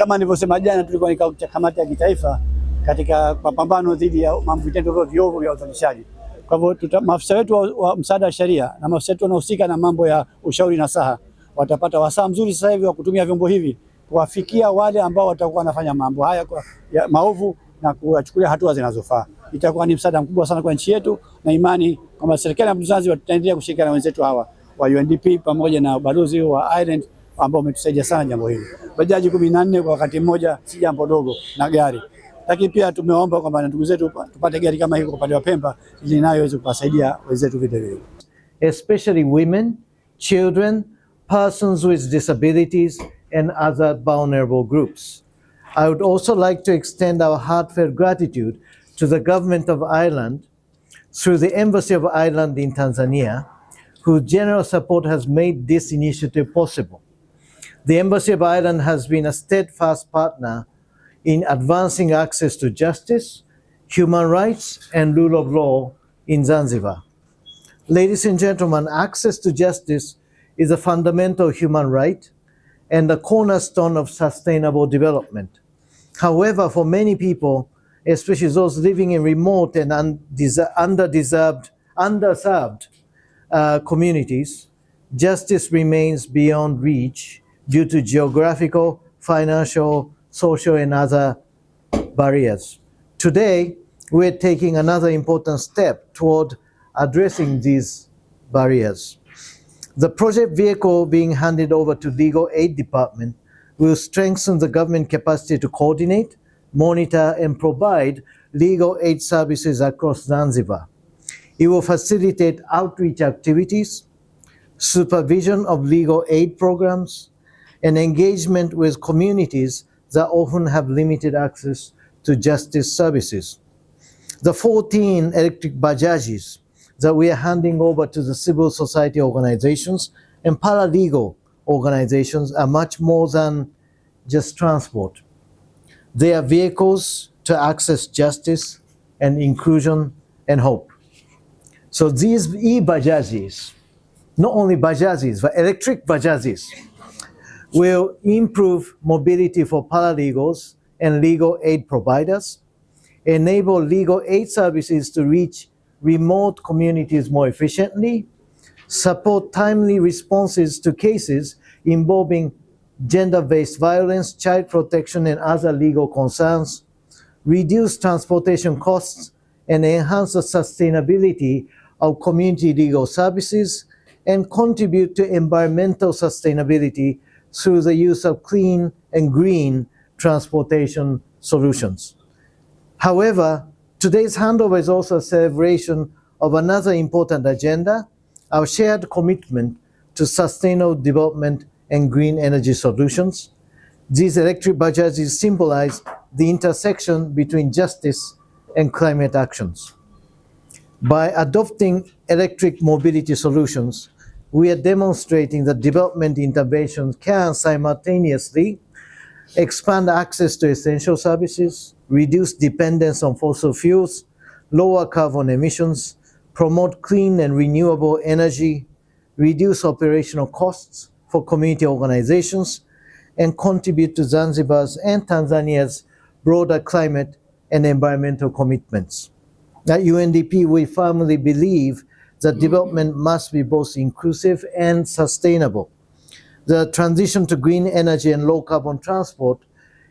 kama nilivyosema jana, tulikuwa kikao cha kamati ya kitaifa katika mapambano dhidi ya vitendo viovu vya udhalilishaji. Kwa hivyo maafisa wetu wa msaada wa sheria na maafisa wetu wanaohusika na mambo ya ushauri na saha watapata wasaa mzuri sasa hivi wa kutumia vyombo hivi kuwafikia wale ambao watakuwa wanafanya mambo haya ya maovu na kuwachukulia hatua zinazofaa. Itakuwa ni msaada mkubwa sana kwa nchi yetu, na imani kwamba serikali ya Zanzibar tutaendelea kushirikiana na wenzetu hawa wa Undp pamoja na ubalozi wa Ireland ambao umetusaidia sana jambo hili. Bajaji 14 kwa wakati mmoja si jambo dogo, na gari. Lakini pia tumeomba kwamba ndugu zetu tupate gari kama hili kwa upande wa Pemba ili nayo iweze kuwasaidia wenzetu vile vile. Especially women, children, persons with disabilities and other vulnerable groups. I would also like to extend our heartfelt gratitude to the government of Ireland through the Embassy of Ireland in Tanzania, whose generous support has made this initiative possible. The Embassy of Ireland has been a steadfast partner in advancing access to justice, human rights, and rule of law in Zanzibar. Ladies and gentlemen, access to justice is a fundamental human right and the cornerstone of sustainable development. However, for many people, especially those living in remote and underserved communities, justice remains beyond reach due to geographical, financial, social, and other barriers. Today, we're taking another important step toward addressing these barriers. The project vehicle being handed over to Legal Aid Department will strengthen the government capacity to coordinate, monitor, and provide legal aid services across Zanzibar. It will facilitate outreach activities, supervision of legal aid programs, and engagement with communities that often have limited access to justice services. The 14 electric Bajajis that we are handing over to the civil society organizations and paralegal organizations are much more than just transport. They are vehicles to access justice and inclusion and hope. So these e-Bajajis, not only Bajajis, but electric Bajajis, will improve mobility for paralegals and legal aid providers, enable legal aid services to reach remote communities more efficiently, support timely responses to cases involving gender-based violence, child protection, and other legal concerns, reduce transportation costs, and enhance the sustainability of community legal services, and contribute to environmental sustainability through the use of clean and green transportation solutions. However, today's handover is also a celebration of another important agenda, our shared commitment to sustainable development and green energy solutions. These electric Bajajis symbolize the intersection between justice and climate actions. By adopting electric mobility solutions, we are demonstrating that development interventions can simultaneously expand access to essential services, reduce dependence on fossil fuels, lower carbon emissions, promote clean and renewable energy, reduce operational costs for community organizations, and contribute to Zanzibar's and Tanzania's broader climate and environmental commitments. At UNDP, we firmly believe that development must be both inclusive and sustainable. The transition to green energy and low carbon transport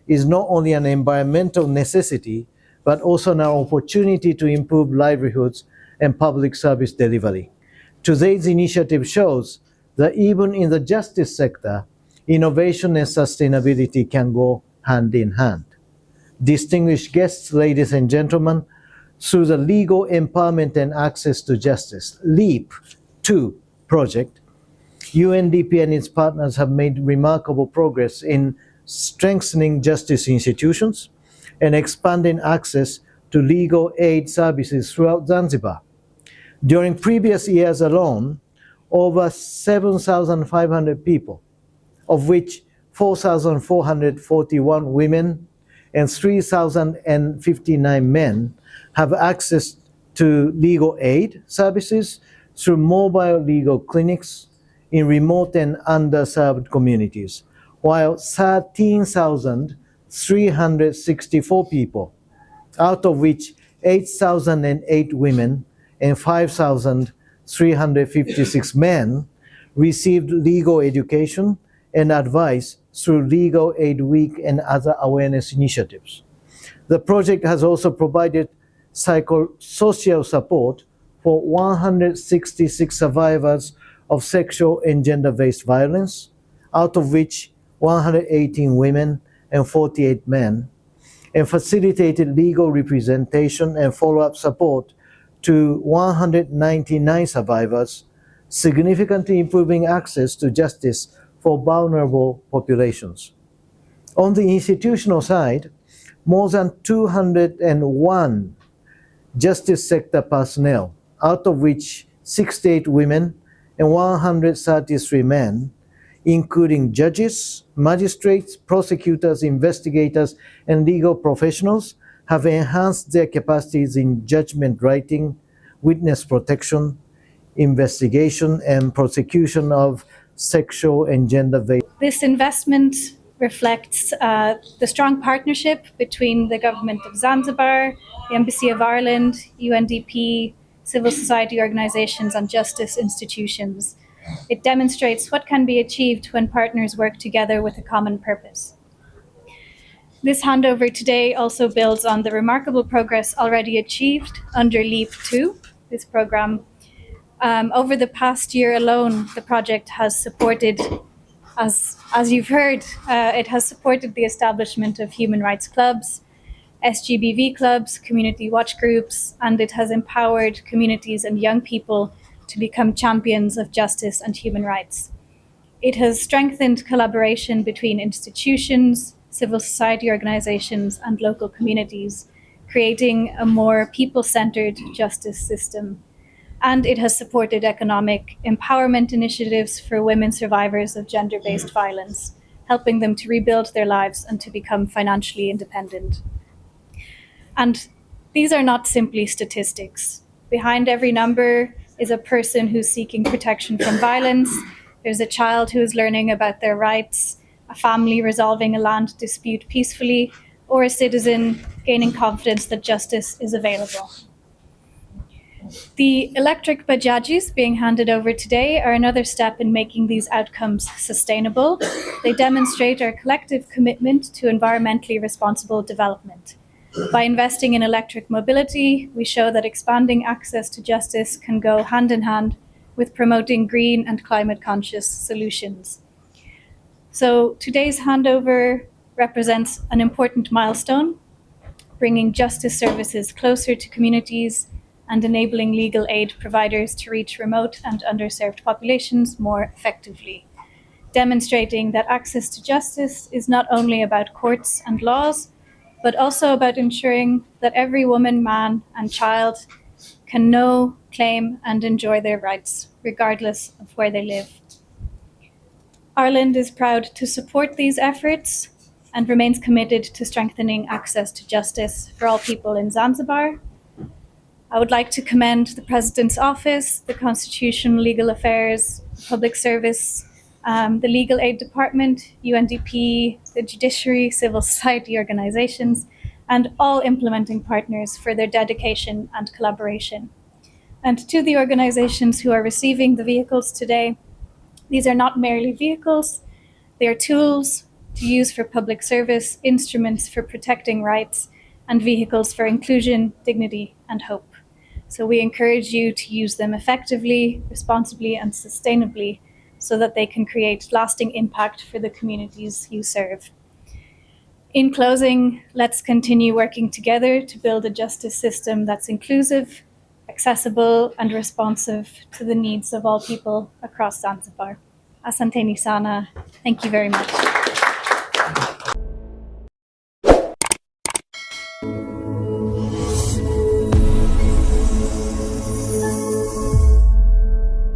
is not only an environmental necessity, but also an opportunity to improve livelihoods and public service delivery. Today's initiative shows that even in the justice sector, innovation and sustainability can go hand in hand. Distinguished guests, ladies and gentlemen, through the Legal Empowerment and Access to Justice, LEAP 2 project, UNDP and its partners have made remarkable progress in strengthening justice institutions and expanding access to legal aid services throughout Zanzibar. During previous years alone, over 7,500 people, of which 4,441 women and 3,059 men, have access to legal aid services through mobile legal clinics in remote and underserved communities. while 13,364 people, out of which 8,008 women and 5,356 men, received legal education and advice through Legal Aid Week and other awareness initiatives. The project has also provided psychosocial support for 166 survivors of sexual and gender-based violence, out of which 118 women and 48 men, and facilitated legal representation and follow-up support to 199 survivors, significantly improving access to justice for vulnerable populations. On the institutional side, more than 201 justice sector personnel, out of which 68 women and 133 men, including judges, magistrates, prosecutors, investigators, and legal professionals, have enhanced their capacities in judgment writing, witness protection, investigation, and prosecution of sexual and gender-based. This investment reflects the strong partnership between the Government of Zanzibar, the Embassy of Ireland, UNDP, civil society organizations, and justice institutions. It demonstrates what can be achieved when partners work together with a common purpose. This handover today also builds on the remarkable progress already achieved under LEAP 2, this program. Over the past year alone, the project has supported, as you've heard, it has supported the establishment of human rights clubs, SGBV clubs, community watch groups, and it has empowered communities and young people to become champions of justice and human rights. It has strengthened collaboration between institutions, civil society organizations, and local communities, creating a more people-centered justice system. And it has supported economic empowerment initiatives for women survivors of gender-based violence, helping them to rebuild their lives and to become financially independent. And these are not simply statistics. Behind every number is a person who's seeking protection from violence. There's a child who is learning about their rights, a family resolving a land dispute peacefully, or a citizen gaining confidence that justice is available. The electric Bajajis being handed over today are another step in making these outcomes sustainable. They demonstrate our collective commitment to environmentally responsible development. By investing in electric mobility, we show that expanding access to justice can go hand in hand with promoting green and climate-conscious solutions. So today's handover represents an important milestone, bringing justice services closer to communities and enabling legal aid providers to reach remote and underserved populations more effectively, demonstrating that access to justice is not only about courts and laws, but also about ensuring that every woman, man, and child can know, claim, and enjoy their rights, regardless of where they live. Ireland is proud to support these efforts and remains committed to strengthening access to justice for all people in Zanzibar. I would like to commend the President's Office, the Constitutional Legal Affairs, Public Service, the Legal Aid Department, UNDP, the Judiciary, civil society organizations, and all implementing partners for their dedication and collaboration. And to the organizations who are receiving the vehicles today, these are not merely vehicles, they are tools to use for public service, instruments for protecting rights, and vehicles for inclusion, dignity, and hope. So we encourage you to use them effectively, responsibly, and sustainably so that they can create lasting impact for the communities you serve. In closing, let's continue working together to build a justice system that's inclusive, accessible, and responsive to the needs of all people across Zanzibar. Asanteni sana. Thank you very much.